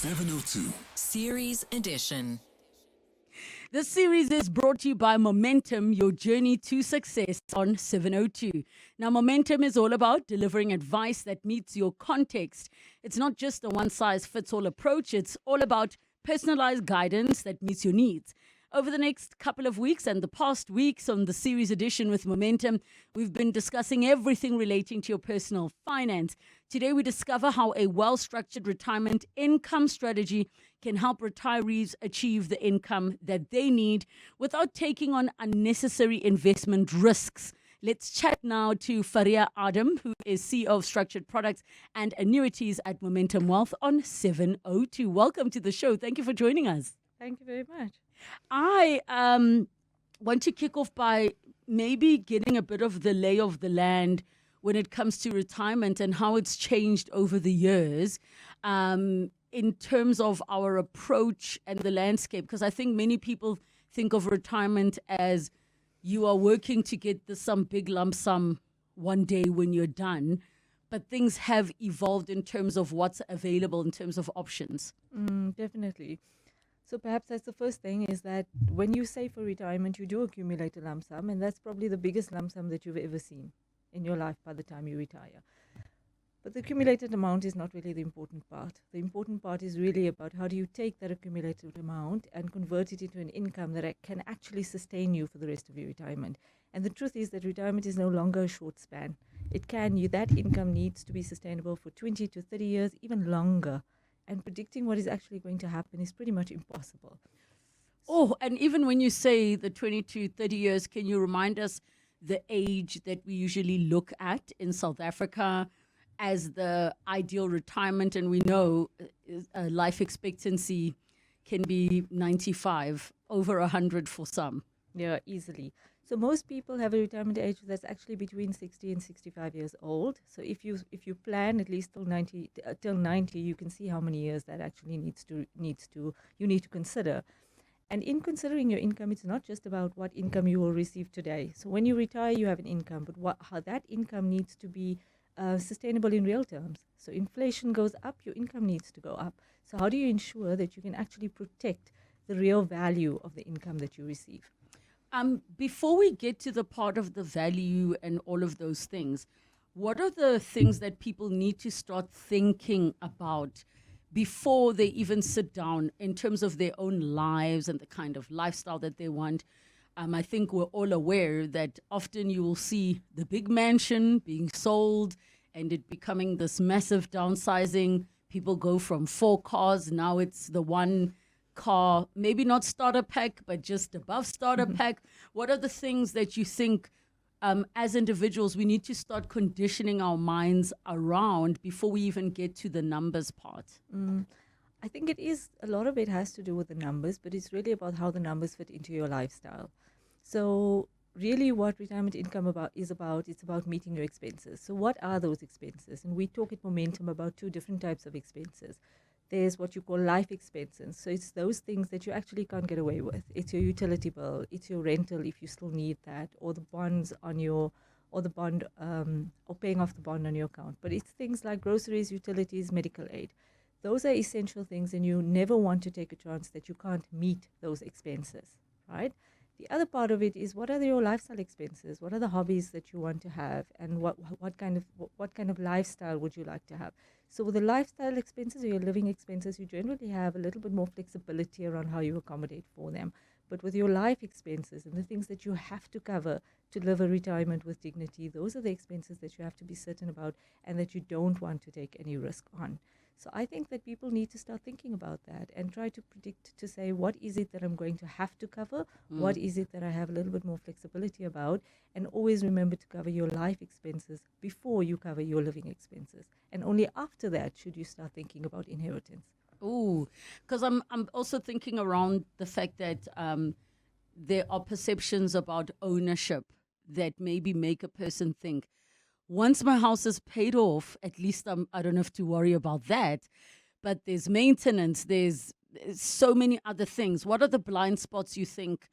702 Series Edition. This series is brought to you by Momentum, your journey to success on 702. Now, Momentum is all about delivering advice that meets your context. It's not just a one-size-fits-all approach. It's all about personalized guidance that meets your needs. Over the next couple of weeks and the past weeks on the series edition with Momentum, we've been discussing everything relating to your personal finance. Today, we discover how a well-structured retirement income strategy can help retirees achieve the income that they need without taking on unnecessary investment risks. Let's chat now to Fareeya Adam, who is CEO of Structured Products and Annuities at Momentum Wealth on 702. Welcome to the show. Thank you for joining us. Thank you very much. I want to kick off by maybe getting a bit of the lay of the land when it comes to retirement and how it's changed over the years in terms of our approach and the landscape. Because I think many people think of retirement as you are working to get some big lump sum one day when you're done. But things have evolved in terms of what's available in terms of options. Definitely. So perhaps that's the first thing, is that when you save for retirement, you do accumulate a lump sum, and that's probably the biggest lump sum that you've ever seen in your life by the time you retire. But the accumulated amount is not really the important part. The important part is really about how do you take that accumulated amount and convert it into an income that can actually sustain you for the rest of your retirement. And the truth is that retirement is no longer a short span. That income needs to be sustainable for 20 to 30 years, even longer. And predicting what is actually going to happen is pretty much impossible. Oh, and even when you say the 20 to 30 years, can you remind us the age that we usually look at in South Africa as the ideal retirement? And we know life expectancy can be 95, over 100 for some. Yeah, easily. So most people have a retirement age that's actually between 60 and 65 years old. So if you plan at least till 90, you can see how many years that actually you need to consider. And in considering your income, it's not just about what income you will receive today. So when you retire, you have an income, but how that income needs to be sustainable in real terms. So inflation goes up, your income needs to go up. So how do you ensure that you can actually protect the real value of the income that you receive? Before we get to the part of the value and all of those things, what are the things that people need to start thinking about before they even sit down in terms of their own lives and the kind of lifestyle that they want? I think we're all aware that often you will see the big mansion being sold and it becoming this massive downsizing. People go from 4 cars, now it's the one car, maybe not starter pack, but just above starter pack. What are the things that you think as individuals we need to start conditioning our minds around before we even get to the numbers part? I think a lot of it has to do with the numbers, but it's really about how the numbers fit into your lifestyle. So really what retirement income it's about meeting your expenses. So what are those expenses? And we talk at Momentum about 2 different types of expenses. There's what you call life expenses. So it's those things that you actually can't get away with. It's your utility bill, it's your rental if you still need that, or the bonds on or paying off the bond on your account. But it's things like groceries, utilities, medical aid. Those are essential things, and you never want to take a chance that you can't meet those expenses, right? The other part of it is, what are your lifestyle expenses? What are the hobbies that you want to have, and what kind of lifestyle would you like to have? So with the lifestyle expenses or your living expenses, you generally have a little bit more flexibility around how you accommodate for them. But with your life expenses and the things that you have to cover to live a retirement with dignity, those are the expenses that you have to be certain about and that you don't want to take any risk on. So I think that people need to start thinking about that and try to predict, to say, what is it that I'm going to have to cover? What is it that I have a little bit more flexibility about? And always remember to cover your life expenses before you cover your living expenses. And only after that should you start thinking about inheritance. Oh, because I'm also thinking around the fact that there are perceptions about ownership that maybe make a person think, once my house is paid off, at least I don't have to worry about that. But there's maintenance, there's so many other things. What are the blind spots you think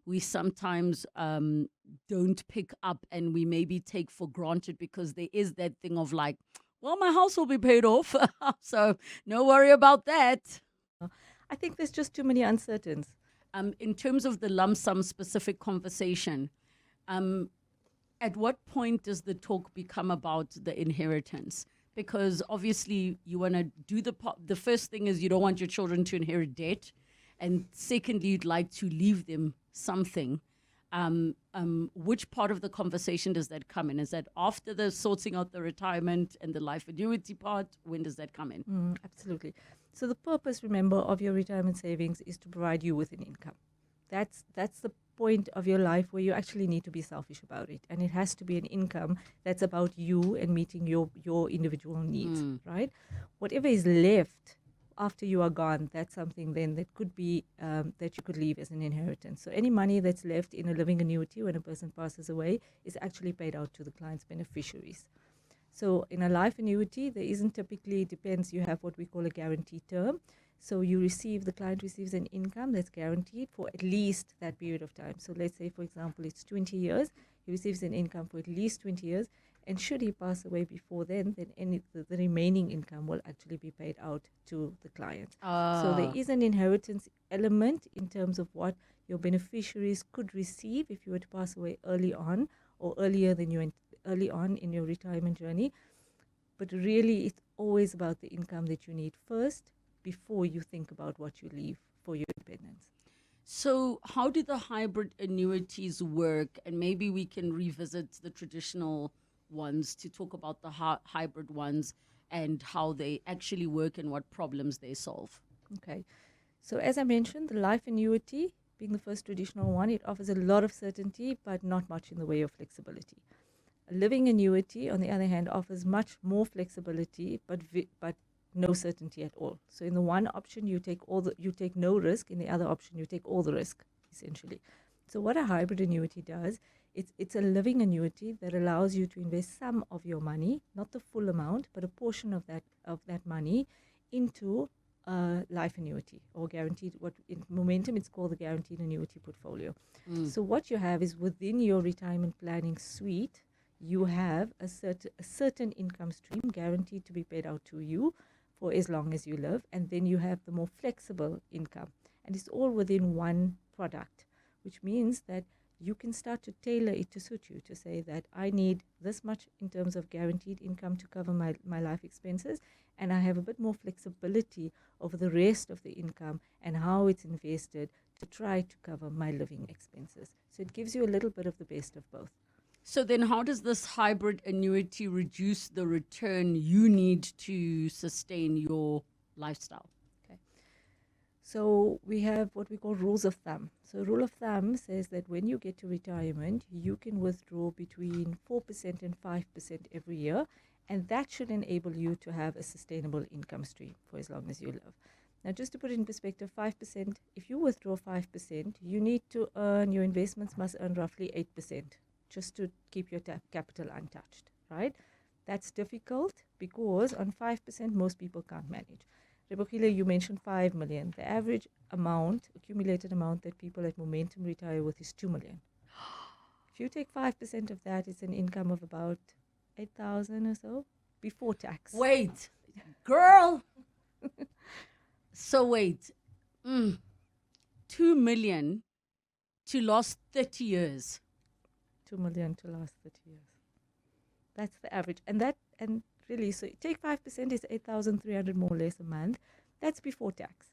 we sometimes don't pick up and we maybe take for granted, because there is that thing of like, Well, my house will be paid off, so no worry about that. I think there's just too many uncertainties. In terms of the lump sum specific conversation, at what point does the talk become about the inheritance? Because obviously you want to do the first thing is you don't want your children to inherit debt. And secondly, you'd like to leave them something. Which part of the conversation does that come in? Is that after the sorting out the retirement and the life annuity part? When does that come in? Absolutely. So the purpose, remember, of your retirement savings is to provide you with an income. That's the point of your life where you actually need to be selfish about it. And it has to be an income that's about you and meeting your individual needs, right? Whatever is left after you are gone, that's something then that could be that you could leave as an inheritance. So any money that's left in a living annuity when a person passes away is actually paid out to the client's beneficiaries. So in a life annuity, there isn't typically, depends, you have what we call a guaranteed term. So the client receives an income that's guaranteed for at least that period of time. So let's say, for example, it's 20 years. He receives an income for at least 20 years. And should he pass away before then the remaining income will actually be paid out to the client. So there is an inheritance element in terms of what your beneficiaries could receive if you were to pass away early on or early on in your retirement journey. But really, it's always about the income that you need first before you think about what you leave for your independence. So how do the hybrid annuities work? And maybe we can revisit the traditional ones to talk about the hybrid ones and how they actually work and what problems they solve. Okay. So as I mentioned, the life annuity, being the first traditional one, it offers a lot of certainty, but not much in the way of flexibility. A living annuity, on the other hand, offers much more flexibility, but no certainty at all. So in the one option, you take no risk. In the other option, you take all the risk, essentially. So what a hybrid annuity does, it's a living annuity that allows you to invest some of your money, not the full amount, but a portion of that money into a life annuity or guaranteed. What in Momentum it's called the guaranteed annuity portfolio. So what you have is within your retirement planning suite, you have a certain income stream guaranteed to be paid out to you for as long as you live, and then you have the more flexible income, and it's all within one product, which means that you can start to tailor it to suit you, to say that I need this much in terms of guaranteed income to cover my life expenses, and I have a bit more flexibility over the rest of the income and how it's invested to try to cover my living expenses. So it gives you a little bit of the best of both. So then how does this hybrid annuity reduce the return you need to sustain your lifestyle? Okay. So we have what we call rules of thumb. So rule of thumb says that when you get to retirement, you can withdraw between 4% and 5% every year, and that should enable you to have a sustainable income stream for as long as you live. Now, just to put it in perspective, 5%, if you withdraw 5%, you need to earn, your investments must earn roughly 8%. Just to keep your capital untouched, right? That's difficult because on 5%, most people can't manage. Relebogile, you mentioned 5 million. The average amount, accumulated amount that people at Momentum retire with is 2 million. If you take 5% of that, it's an income of about 8,000 or so before tax. Wait, girl. So wait, 2 million to last 30 years. 2 million to last 30 years. That's the average. And really, so take 5% is 8,300 more or less a month. That's before tax.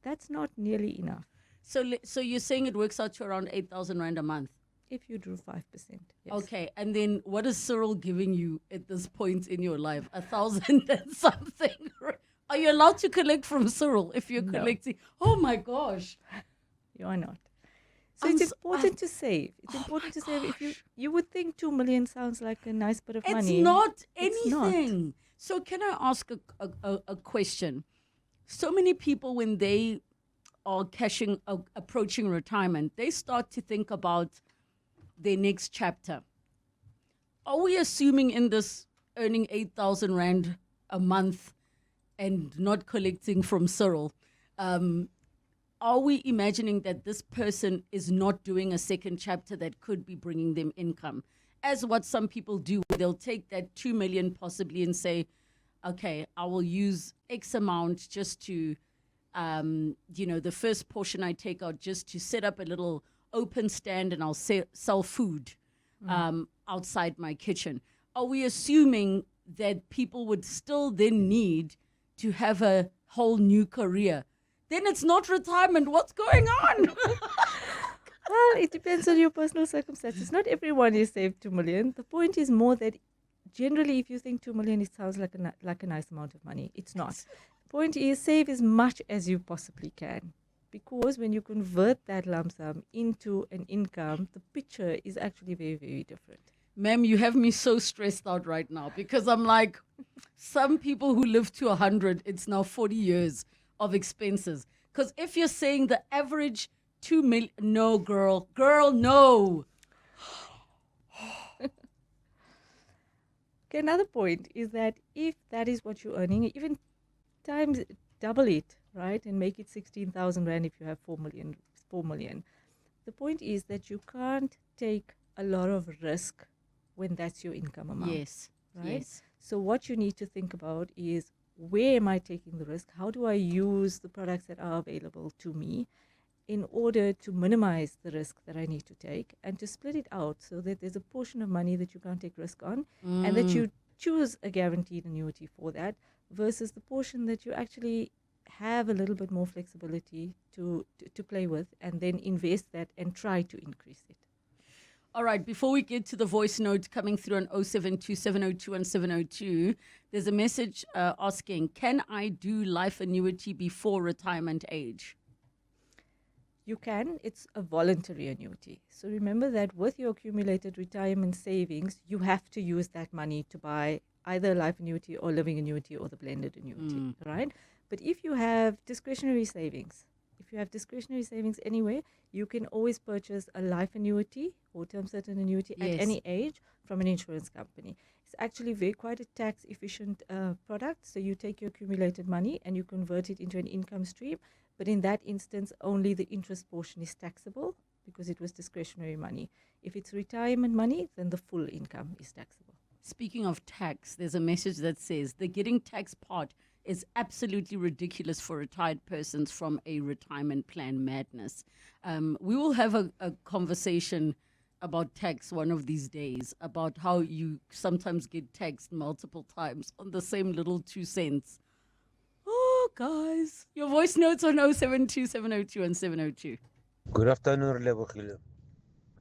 That's not nearly enough. So you're saying it works out to around 8,000 Rand a month? If you drew 5%, yes. Okay, and then what is Cyril giving you at this point in your life? 1,000 and something? Are you allowed to collect from Cyril if you're collecting? Oh my gosh. You are not. So it's important to save. It's important to save. If you would think 2 million sounds like a nice bit of money. It's not anything. It's not. So can I ask a question? So many people, when they are approaching retirement, they start to think about their next chapter. Are we assuming in this earning 8,000 Rand a month and not collecting from Cyril, are we imagining that this person is not doing a second chapter that could be bringing them income? as what some people do. They'll take that 2 million possibly and say, okay, I will use X amount just to, the first portion I take out just to set up a little open stand and I'll sell food outside my kitchen. Are we assuming that people would still then need to have a whole new career? Then it's not retirement. What's going on? Well, it depends on your personal circumstances. Not everyone is saved 2 million. The point is more that generally, if you think 2 million, it sounds like a nice amount of money. It's not. The point is save as much as you possibly can. Because when you convert that lump sum into an income, the picture is actually very, very different. Ma'am, you have me so stressed out right now because I'm like, some people who live to 100, it's now 40 years of expenses. Because if you're saying the average 2 million, no, girl, no. Okay, another point is that if that is what you're earning, even times double it, right, and make it 16,000 Rand if you have 4 million. The point is that you can't take a lot of risk when that's your income amount. Yes. Right? Yes. So what you need to think about is, where am I taking the risk? How do I use the products that are available to me in order to minimize the risk that I need to take and to split it out so that there's a portion of money that you can't take risk on and that you choose a guaranteed annuity for that versus the portion that you actually have a little bit more flexibility to play with and then invest that and try to increase it. All right, before we get to the voice note coming through on 0727021702, there's a message asking, can I do life annuity before retirement age? You can. It's a voluntary annuity. So remember that with your accumulated retirement savings, you have to use that money to buy either a life annuity or living annuity or the blended annuity, right? But if you have discretionary savings, anyway, you can always purchase a life annuity or term certain annuity at any age from an insurance company. It's actually quite a tax efficient product. So you take your accumulated money and you convert it into an income stream. But in that instance, only the interest portion is taxable because it was discretionary money. If it's retirement money, then the full income is taxable. Speaking of tax, there's a message that says the getting tax part is absolutely ridiculous for retired persons from a retirement plan madness. We will have a conversation about tax one of these days, about how you sometimes get taxed multiple times on the same little 2 cents. Oh, guys. Your voice notes on 0727021702. Good afternoon, Relebogile.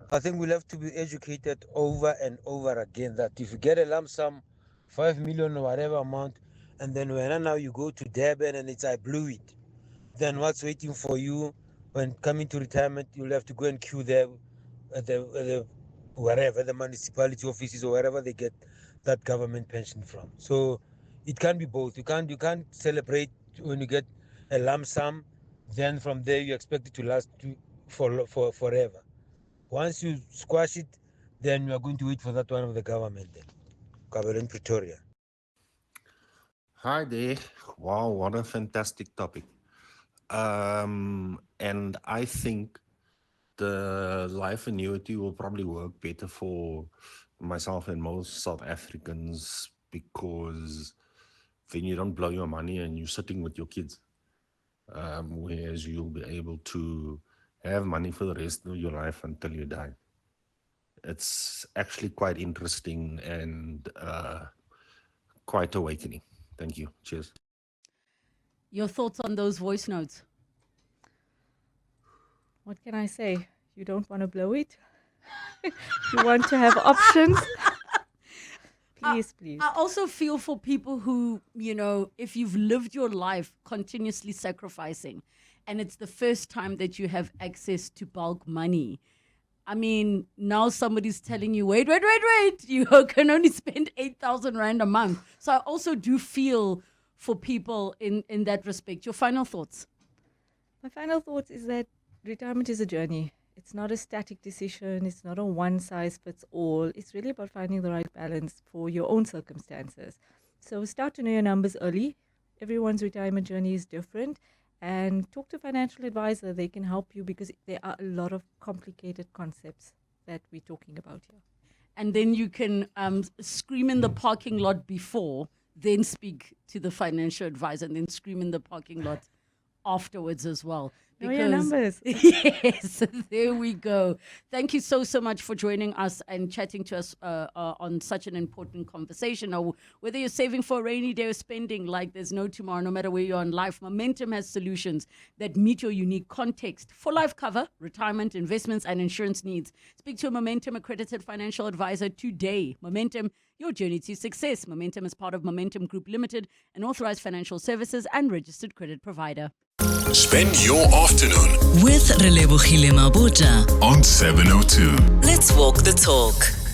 I think we'll have to be educated over and over again that if you get a lump sum, 5 million or whatever amount, and then when now you go to Durban and it's I blew it, then what's waiting for you when coming to retirement? You'll have to go and queue there at the wherever, the municipality offices or wherever they get that government pension from. So it can be both. You can't celebrate when you get a lump sum, then from there you expect it to last for forever. Once you squash it, then you are going to wait for that one of the government then. Government Pretoria. Hi there. Wow, what a fantastic topic. And I think the life annuity will probably work better for myself and most South Africans because then you don't blow your money and you're sitting with your kids. Whereas you'll be able to have money for the rest of your life until you die. It's actually quite interesting and quite awakening. Thank you. Cheers. Your thoughts on those voice notes? What can I say? You don't want to blow it? You want to have options? Please. I also feel for people who, if you've lived your life continuously sacrificing and it's the first time that you have access to bulk money. I mean, now somebody's telling you, wait, you can only spend 8,000 Rand a month. So I also do feel for people in that respect. Your final thoughts? My final thought is that retirement is a journey. It's not a static decision. It's not a one size fits all. It's really about finding the right balance for your own circumstances. So start to know your numbers early. Everyone's retirement journey is different. And talk to a financial advisor. They can help you because there are a lot of complicated concepts that we're talking about here. and then you can scream in the parking lot before, then speak to the financial advisor, and then scream in the parking lot afterwards as well. Know your numbers. Yes, there we go. Thank you so much for joining us and chatting to us on such an important conversation. Now, whether you're saving for a rainy day or spending like there's no tomorrow, no matter where you are in life, Momentum has solutions that meet your unique context for life cover, retirement, investments, and insurance needs. Speak to a Momentum accredited financial advisor today. Momentum, your journey to success. Momentum is part of Momentum Group Limited, an authorized financial services and registered credit provider. Spend your afternoon With Relebogile Mabojta on 702. Let's walk the talk.